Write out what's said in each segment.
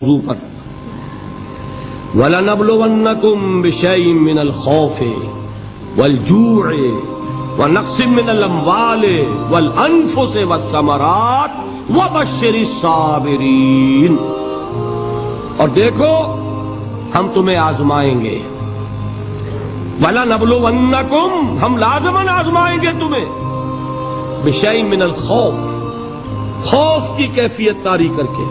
پر وَلَنَبْلُوَنَّكُمْ بِشَيْءٍ مِّنَ الْخَوْفِ وَالْجُوعِ وَنَقْصٍ مِّنَ الْأَمْوَالِ وَالْأَنفُسِ وَالثَّمَرَاتِ وَبَشِّرِ الصَّابِرِينَ۔ اور دیکھو ہم تمہیں آزمائیں گے، وَلَنَبْلُوَنَّكُمْ ہم لازماً آزمائیں گے تمہیں، بِشَيْءٍ مِّنَ الْخَوْفِ خوف کی کیفیت طاری کر کے،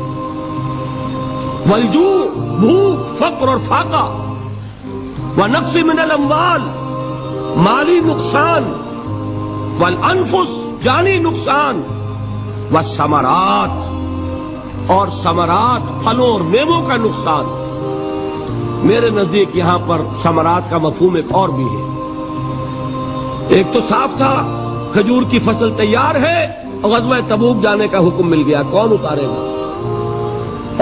والجوع بھوک فقر اور فاقہ، ونقص من الاموال مالی نقصان، والانفس جانی نقصان، والثمرات اور ثمرات پھلوں اور میووں کا نقصان۔ میرے نزدیک یہاں پر ثمرات کا مفہوم ایک اور بھی ہے۔ ایک تو صاف تھا کھجور کی فصل تیار ہے، غزوہ تبوک جانے کا حکم مل گیا، کون اتارے گا؟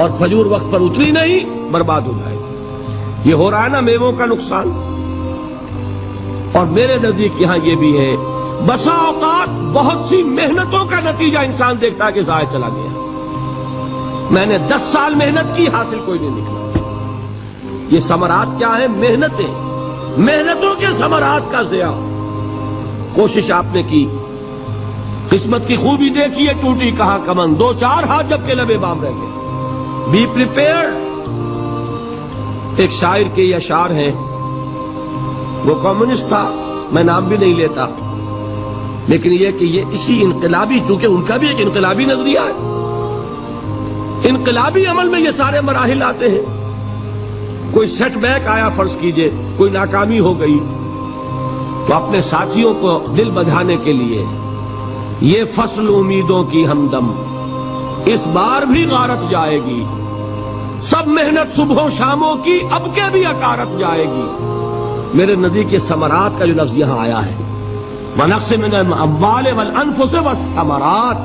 اور کھجور وقت پر اتری نہیں، برباد ہو جائے گی۔ یہ ہو رہا ہے نا میووں کا نقصان۔ اور میرے نزدیک یہاں یہ بھی ہے، بسا اوقات بہت سی محنتوں کا نتیجہ انسان دیکھتا ہے کہ ضائع چلا گیا، میں نے 10 سال محنت کی، حاصل کوئی نہیں نکلا۔ یہ ثمرات کیا ہیں؟ محنتیں، محنتوں کے ثمرات کا ضیاع۔ کوشش آپ نے کی، قسمت کی خوبی دیکھیے، ٹوٹی کہاں کمن، 2-4 ہاتھ جب کے لبے بام رہ گئے۔ Be prepared. ایک شاعر کے یہ اشعار ہیں، وہ کمیونسٹ تھا، میں نام بھی نہیں لیتا، لیکن یہ کہ یہ اسی انقلابی، چونکہ ان کا بھی ایک انقلابی نظریہ ہے، انقلابی عمل میں یہ سارے مراحل آتے ہیں۔ کوئی سیٹ بیک آیا فرض کیجئے، کوئی ناکامی ہو گئی، تو اپنے ساتھیوں کو دل بجھانے کے لیے یہ فصل امیدوں کی ہمدم اس بار بھی غارت جائے گی، سب محنت صبحوں شاموں کی اب کے بھی اکارت جائے گی۔ میرے نزدیک یہ ثمرات کا جو لفظ یہاں آیا ہے، وَنَقْصٍ مِّنَ الْأَمْوَالِ وَالْأَنفُسِ وَالثَّمَرَاتِ،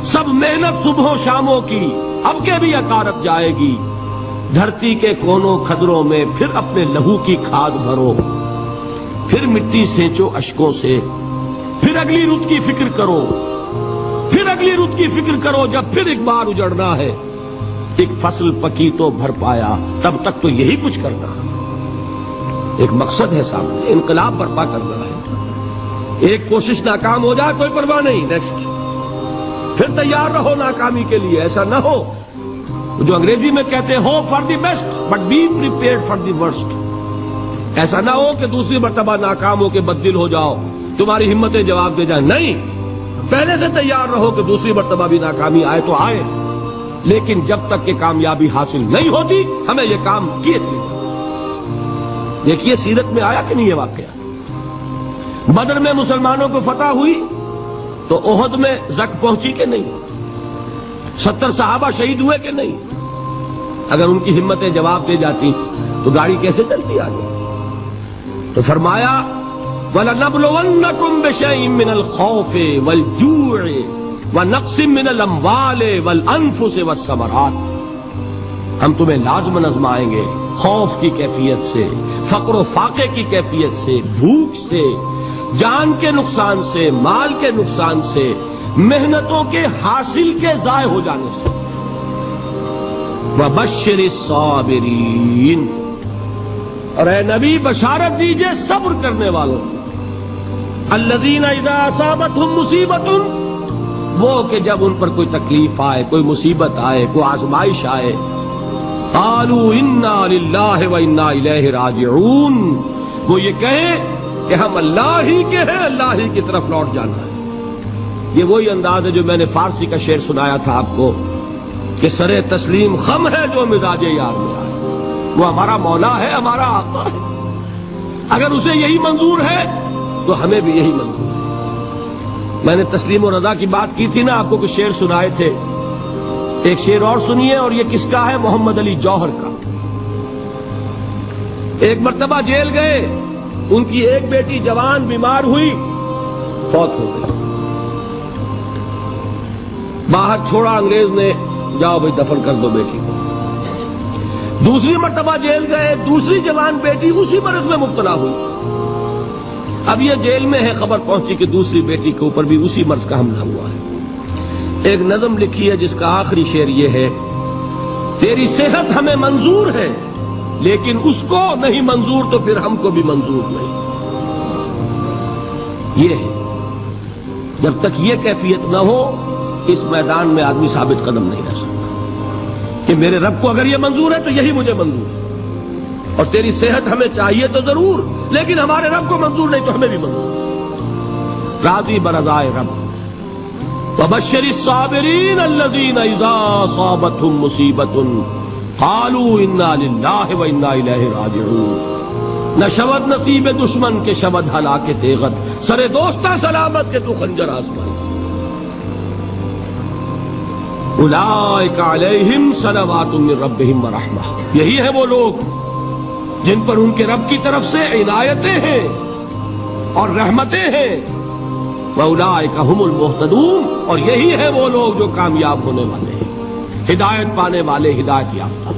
سب محنت صبحوں شاموں کی اب کے بھی اکارت جائے گی۔ دھرتی کے کونوں کھدروں میں پھر اپنے لہو کی کھاد بھرو، پھر مٹی سینچو اشکوں سے، پھر اگلی رت کی فکر کرو، پھر اگلی رت کی فکر کرو، جب پھر ایک بار اجڑنا ہے۔ ایک فصل پکی تو بھر پایا، تب تک تو یہی کچھ کرنا ہے۔ ایک مقصد ہے سامنے، انقلاب برپا کرنا ہے۔ ایک کوشش ناکام ہو جائے کوئی پرواہ نہیں، نیکسٹ، پھر تیار رہو ناکامی کے لیے۔ ایسا نہ ہو جو انگریزی میں کہتے ہیں hope for the best but be prepared for the worst. ایسا نہ ہو کہ دوسری مرتبہ ناکام ہو کے بددل ہو جاؤ، تمہاری ہمتیں جواب دے جائیں، نہیں، پہلے سے تیار رہو کہ دوسری مرتبہ بھی ناکامی آئے تو آئے، لیکن جب تک کہ کامیابی حاصل نہیں ہوتی ہمیں یہ کام کیے تھے۔ دیکھیے سیرت میں آیا کہ نہیں یہ واقعہ؟ بدر میں مسلمانوں کو فتح ہوئی تو احد میں زک پہنچی کہ نہیں؟ 70 صحابہ شہید ہوئے کہ نہیں؟ اگر ان کی ہمتیں جواب دے جاتی تو گاڑی کیسے چلتی آگے؟ تو فرمایا وَلَنَبْلُوَنَّكُمْ بِشَيْءٍ مِّنَ الْخَوْفِ وَالْجُوعِ وَنَقْصٍ مِّنَ الْأَمْوَالِ وَالْأَنفُسِ وَالثَّمَرَاتِ، ہم تمہیں لازماً آزمائیں گے، خوف کی کیفیت سے، فقر و فاقے کی کیفیت سے، بھوک سے، جان کے نقصان سے، مال کے نقصان سے، محنتوں کے حاصل کے ضائع ہو جانے سے۔ وَبَشِّرِ الصَّابِرِينَ، اور اے نبی بشارت دیجئے صبر کرنے والوں، الذین اذا اصابتہم مصیبت، وہ کہ جب ان پر کوئی تکلیف آئے، کوئی مصیبت آئے، کوئی آزمائش آئے، قالوا انا للہ وانا الیہ راجعون، وہ یہ کہیں کہ ہم اللہ ہی کے ہیں، اللہ ہی کی طرف لوٹ جانا ہے۔ یہ وہی انداز ہے جو میں نے فارسی کا شعر سنایا تھا آپ کو کہ سرے تسلیم خم ہے جو مزاج یار میں آئے۔ وہ ہمارا مولا ہے، ہمارا آقا ہے، اگر اسے یہی منظور ہے تو ہمیں بھی یہی منظور ہے۔ میں نے تسلیم و رضا کی بات کی تھی نا، آپ کو کچھ شعر سنائے تھے، ایک شعر اور سنیے، اور یہ کس کا ہے؟ محمد علی جوہر کا۔ ایک مرتبہ جیل گئے، ان کی ایک بیٹی جوان بیمار ہوئی، فوت ہو گئی، باہر چھوڑا انگریز نے، جاؤ بھائی دفن کر دو بیٹی کو۔ دوسری مرتبہ جیل گئے، دوسری جوان بیٹی اسی مرض میں مبتلا ہوئی۔ اب یہ جیل میں ہے، خبر پہنچی کہ دوسری بیٹی کے اوپر بھی اسی مرض کا حملہ ہوا ہے۔ ایک نظم لکھی ہے جس کا آخری شعر یہ ہے، تیری صحت ہمیں منظور ہے لیکن اس کو نہیں منظور تو پھر ہم کو بھی منظور نہیں. یہ ہے جب تک یہ کیفیت نہ ہو اس میدان میں آدمی ثابت قدم نہیں رہ سکتا کہ میرے رب کو اگر یہ منظور ہے تو یہی مجھے منظور ہے. اور تیری صحت ہمیں چاہیے تو ضرور لیکن ہمارے رب کو منظور نہیں تو ہمیں بھی منظور. راضی برضائے رب. وبشر الصابرین الذین اذا اصابتهم مصیبۃ قالوا انا للہ وانا الیہ راجعون. نہ شود نصیب دشمن کے شود ہلاک تیغت سرے دوستہ سلامت کے تو خنجر آسمان. اولئک علیہم صلوات من ربہم ورحمہ. یہی ہے وہ لوگ جن پر ان کے رب کی طرف سے عنایتیں ہیں اور رحمتیں ہیں. وَأُولَٰئِكَ هُمُ الْمُهْتَدُونَ. اور یہی ہے وہ لوگ جو کامیاب ہونے والے ہیں، ہدایت پانے والے، ہدایت یافتہ.